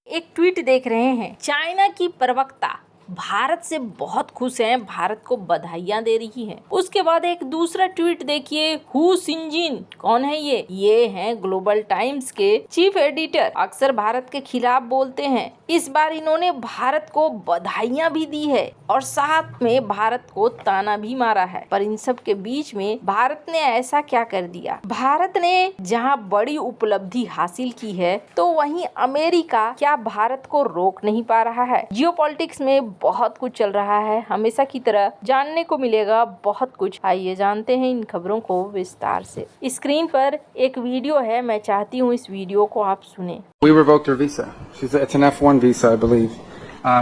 एक ट्वीट देख रहे हैं। चाइना की प्रवक्ता भारत से बहुत खुश हैं, भारत को बधाइयां दे रही हैं। उसके बाद एक दूसरा ट्वीट देखिए, हु सिंजिन कौन है ये हैं ग्लोबल टाइम्स के चीफ एडिटर, अक्सर भारत के खिलाफ बोलते हैं। इस बार इन्होंने भारत को बधाइयां भी दी है और साथ में भारत को ताना भी मारा है। पर इन सब के बीच में भारत ने ऐसा क्या कर दिया? भारत ने जहां बड़ी उपलब्धि हासिल की है, तो वहीं अमेरिका क्या भारत को रोक नहीं पा रहा है? जियोपॉलिटिक्स में बहुत कुछ चल रहा है, हमेशा की तरह जानने को मिलेगा बहुत कुछ। आइए जानते हैं इन खबरों को विस्तार से। स्क्रीन पर एक वीडियो है, मैं चाहती हूँ इस वीडियो को आप सुने। We revoked her visa. It's an F1 visa, I believe.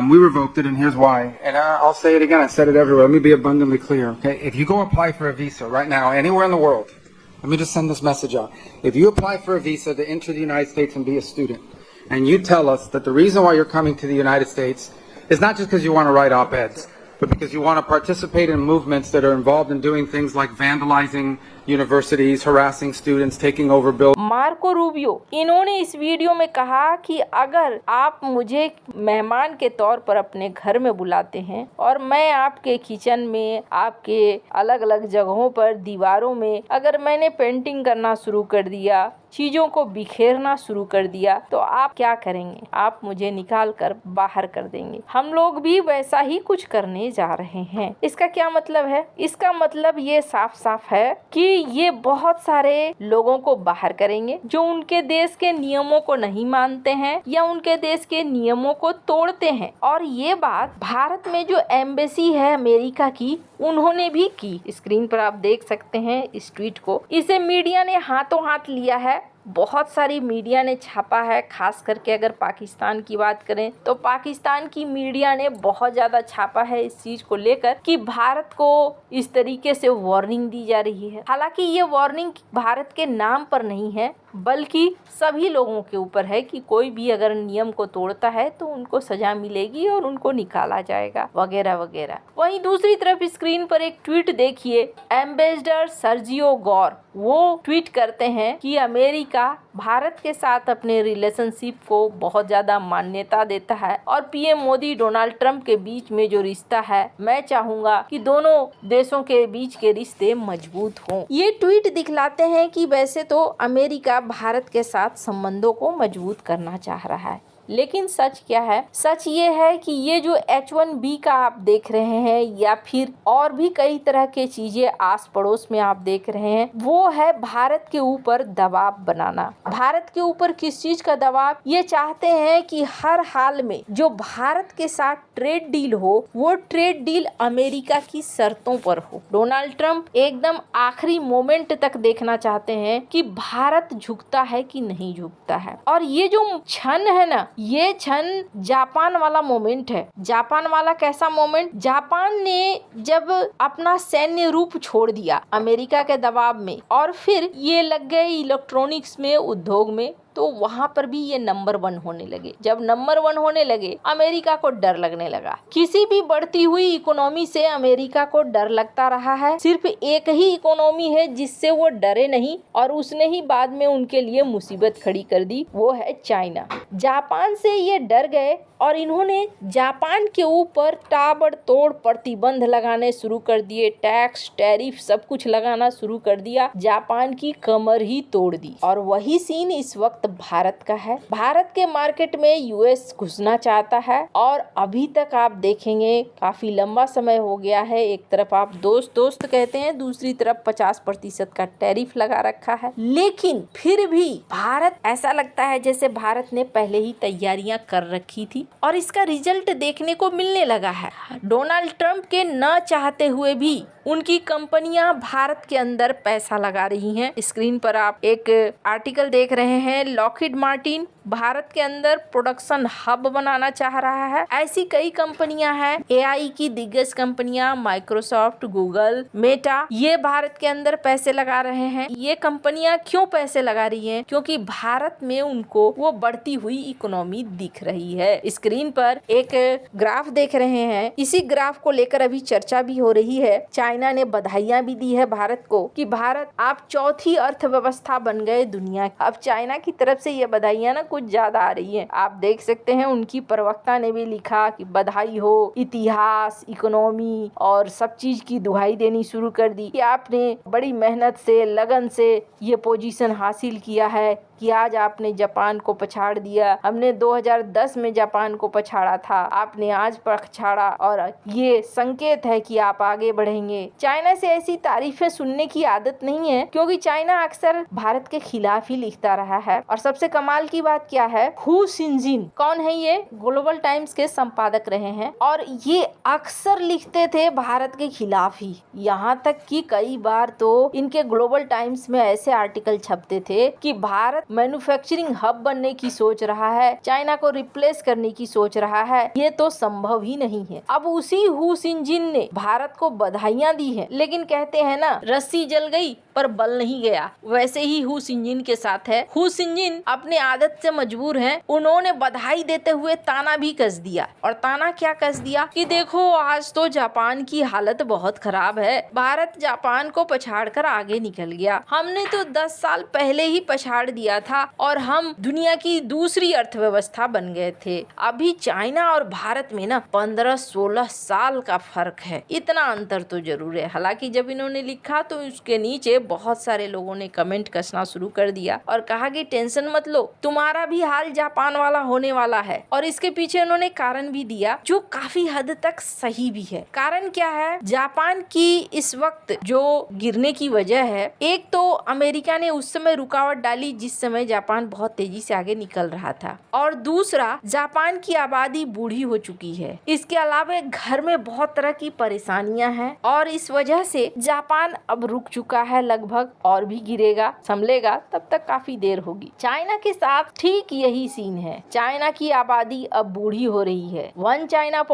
We revoked it, and here's why. And I'll say it again. I said it everywhere. Let me be abundantly clear, okay? If you go apply for a visa right now, anywhere in the world, let me just send this message out. If you apply for a visa to enter the United States and be a student, and you tell us that the reason why you're coming to the United States is not just because you want to write op-eds, but because you want to participate in movements that are involved in doing things like vandalizing universities, harassing students, taking over buildings. Marco Rubio, इन्होंने इस video में कहा कि अगर आप मुझे मेहमान के तौर पर अपने घर में बुलाते हैं और मैं आपके किचन में, आपके अलग अलग जगहों पर, दीवारों में अगर मैंने पेंटिंग करना शुरू कर दिया, चीजों को बिखेरना शुरू कर दिया, तो आप क्या करेंगे? आप मुझे निकाल कर बाहर कर देंगे। हम लोग भी वैसा ही कुछ करने जा रहे हैं। इसका क्या मतलब है? इसका मतलब ये साफ साफ है कि ये बहुत सारे लोगों को बाहर करेंगे जो उनके देश के नियमों को नहीं मानते हैं या उनके देश के नियमों को तोड़ते हैं। और ये बात भारत में जो एम्बेसी है अमेरिका की, उन्होंने भी की। स्क्रीन पर आप देख सकते हैं इस ट्वीट को। इसे मीडिया ने हाथों हाथ लिया है, बहुत सारी मीडिया ने छापा है। खास करके अगर पाकिस्तान की बात करें तो पाकिस्तान की मीडिया ने बहुत ज़्यादा छापा है इस चीज़ को लेकर कि भारत को इस तरीके से वार्निंग दी जा रही है। हालांकि ये वार्निंग भारत के नाम पर नहीं है, बल्कि सभी लोगों के ऊपर है कि कोई भी अगर नियम को तोड़ता है तो उनको सजा मिलेगी और उनको निकाला जाएगा, वगैरह वगैरह। वहीं दूसरी तरफ स्क्रीन पर एक ट्वीट देखिए, एम्बेसडर सर्जियो गौर, वो ट्वीट करते हैं कि अमेरिका भारत के साथ अपने रिलेशनशिप को बहुत ज्यादा मान्यता देता है और पीएम मोदी डोनाल्ड ट्रंप के बीच में जो रिश्ता है, मैं चाहूंगा कि दोनों देशों के बीच के रिश्ते मजबूत हों। ये ट्वीट दिखलाते हैं कि वैसे तो अमेरिका भारत के साथ संबंधों को मजबूत करना चाह रहा है, लेकिन सच क्या है? सच ये है कि ये जो H1B का आप देख रहे हैं या फिर और भी कई तरह के चीजें आस पड़ोस में आप देख रहे हैं, वो है भारत के ऊपर दबाव बनाना। भारत के ऊपर किस चीज का दबाव? ये चाहते हैं कि हर हाल में जो भारत के साथ ट्रेड डील हो, वो ट्रेड डील अमेरिका की शर्तों पर हो। डोनाल्ड ट्रंप एकदम आखिरी मोमेंट तक देखना चाहते हैं कि भारत झुकता है कि नहीं झुकता है। और ये जो क्षण है ना, ये क्षण जापान वाला मोमेंट है। जापान वाला कैसा मोमेंट? जापान ने जब अपना सैन्य रूप छोड़ दिया अमेरिका के दबाव में और फिर ये लग गए इलेक्ट्रॉनिक्स में, उद्योग में, तो वहां पर भी ये नंबर 1 होने लगे। जब नंबर 1 होने लगे, अमेरिका को डर लगने लगा। किसी भी बढ़ती हुई इकोनॉमी से अमेरिका को डर लगता रहा है। सिर्फ एक ही इकोनॉमी है जिससे वो डरे नहीं और उसने ही बाद में उनके लिए मुसीबत खड़ी कर दी, वो है चाइना। जापान से ये डर गए और इन्होंने जापान के ऊपर ताबड़तोड़ प्रतिबंध लगाने शुरू कर दिए। टैक्स, टैरिफ सब कुछ लगाना शुरू कर दिया। जापान की कमर ही तोड़ दी। और वही सीन इस वक्त भारत का है। भारत के मार्केट में यूएस घुसना चाहता है और अभी तक आप देखेंगे काफी लंबा समय हो गया है। एक तरफ आप दोस्त दोस्त कहते हैं, दूसरी तरफ 50% का टैरिफ लगा रखा है। लेकिन फिर भी भारत, ऐसा लगता है जैसे भारत ने पहले ही तैयारियां कर रखी थी और इसका रिजल्ट देखने को मिलने लगा है। डोनाल्ड ट्रंप के न चाहते हुए भी उनकी कंपनियां भारत के अंदर पैसा लगा रही हैं। स्क्रीन पर आप एक आर्टिकल देख रहे हैं, लॉकहीड मार्टिन भारत के अंदर प्रोडक्शन हब बनाना चाह रहा है। ऐसी कई कंपनियां हैं, एआई की दिग्गज कंपनियां, माइक्रोसॉफ्ट, गूगल, मेटा, ये भारत के अंदर पैसे लगा रहे हैं। ये कंपनियां क्यों पैसे लगा रही हैं? क्योंकि भारत में उनको वो बढ़ती हुई इकोनॉमी दिख रही है। स्क्रीन पर एक ग्राफ देख रहे हैं, इसी ग्राफ को लेकर अभी चर्चा भी हो रही है। चाइना ने बधाइयां भी दी है भारत को कि भारत आप चौथी अर्थव्यवस्था बन गए दुनिया। अब चाइना की तरफ से ये बधाइयां ना कुछ ज्यादा आ रही है। आप देख सकते हैं उनकी प्रवक्ता ने भी लिखा कि बधाई हो, इतिहास, इकोनॉमी और सब चीज की दुहाई देनी शुरू कर दी कि आपने बड़ी मेहनत से, लगन से ये पोजीशन हासिल किया है कि आज आपने जापान को पछाड़ दिया। हमने 2010 में जापान को पछाड़ा था, आपने आज पछाड़ा और ये संकेत है कि आप आगे बढ़ेंगे। चाइना से ऐसी तारीफें सुनने की आदत नहीं है, क्योंकि चाइना अक्सर भारत के खिलाफ ही लिखता रहा है। और सबसे कमाल की बात क्या है, हु सिनजिन कौन है ये? ग्लोबल टाइम्स के संपादक रहे हैं और ये अक्सर लिखते थे भारत के खिलाफ ही। यहाँ तक कि कई बार तो इनके ग्लोबल टाइम्स में ऐसे आर्टिकल छपते थे कि भारत मैन्युफैक्चरिंग हब बनने की सोच रहा है, चाइना को रिप्लेस करने की सोच रहा है। ये तो संभव ही नहीं है। अब उसी हु सिनजिन ने भारत को बधाइयां दी हैं, लेकिन कहते हैं ना, रस्सी जल गई पर बल नहीं गया। वैसे ही हु सिनजिन के साथ है। हु सिनजिन अपनी आदत से मजबूर हैं। उन्होंने बधाई देते हुए ताना भी कस दिया। और ताना क्या कस दिया कि देखो आज तो जापान की हालत बहुत खराब है, भारत जापान को पछाड़ कर आगे निकल गया। हमने तो 10 साल पहले ही पछाड़ दिया था और हम दुनिया की दूसरी अर्थव्यवस्था बन गए थे। अभी चाइना और भारत में ना 15-16 साल का फर्क है। इतना अंतर तो जरूर है। हालांकि जब इन्होंने लिखा तो उसके नीचे बहुत सारे लोगों ने कमेंट कसना शुरू कर दिया और कहा कि टेंशन मत लो, तुम्हारा भी हाल जापान वाला होने वाला है। और इसके पीछे उन्होंने कारण भी दिया जो काफी हद तक सही भी है। कारण क्या है? जापान की इस वक्त जो गिरने की वजह है, एक तो अमेरिका ने उस समय रुकावट डाली जिस समय जापान बहुत तेजी से आगे निकल रहा था, और दूसरा जापान की आबादी बूढ़ी हो चुकी है। इसके अलावा घर में बहुत तरह की परेशानियां हैं और इस वजह से जापान अब रुक चुका है लगभग, और भी गिरेगा, संभलेगा तब तक काफी देर होगी। चाइना के साथ ठीक यही सीन है। चाइना की आबादी अब बूढ़ी हो रही है। वन चाइल्ड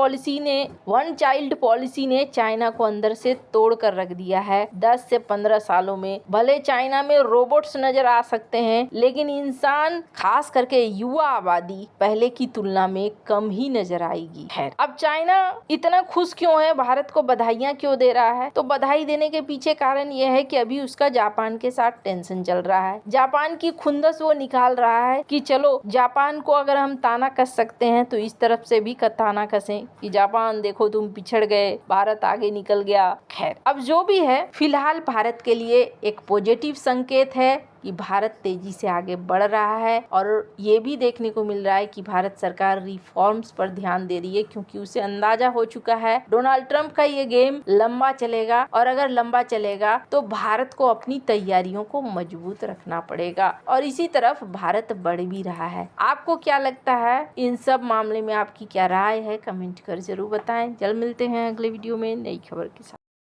पॉलिसी ने चाइना को अंदर से तोड़ कर रख दिया है। 10 से 15 सालों में भले चाइना में रोबोट्स नजर आ सकते हैं, लेकिन इंसान, खास करके युवा आबादी पहले की तुलना में कम ही नजर आएगी। खैर, अब चाइना इतना खुश क्यों है, भारत को बधाइयां क्यों दे रहा है? तो बधाई देने के पीछे कारण यह है कि अभी उसका जापान के साथ टेंशन चल रहा है। जापान की खुंदस वो निकाल रहा है कि चलो जापान को अगर हम ताना कस सकते हैं तो इस तरफ से भी ताना कसें कि जापान देखो तुम पिछड़ गए, भारत आगे निकल गया। खैर, अब जो भी है, फिलहाल भारत के लिए एक पॉजिटिव संकेत है कि भारत तेजी से आगे बढ़ रहा है। और ये भी देखने को मिल रहा है कि भारत सरकार रिफॉर्म्स पर ध्यान दे रही है, क्योंकि उसे अंदाजा हो चुका है डोनाल्ड ट्रंप का ये गेम लंबा चलेगा, और अगर लंबा चलेगा तो भारत को अपनी तैयारियों को मजबूत रखना पड़ेगा। और इसी तरफ भारत बढ़ भी रहा है। आपको क्या लगता है इन सब मामले में? आपकी क्या राय है? कमेंट कर जरूर बताएं। जल्द मिलते हैं अगले वीडियो में नई खबर के साथ।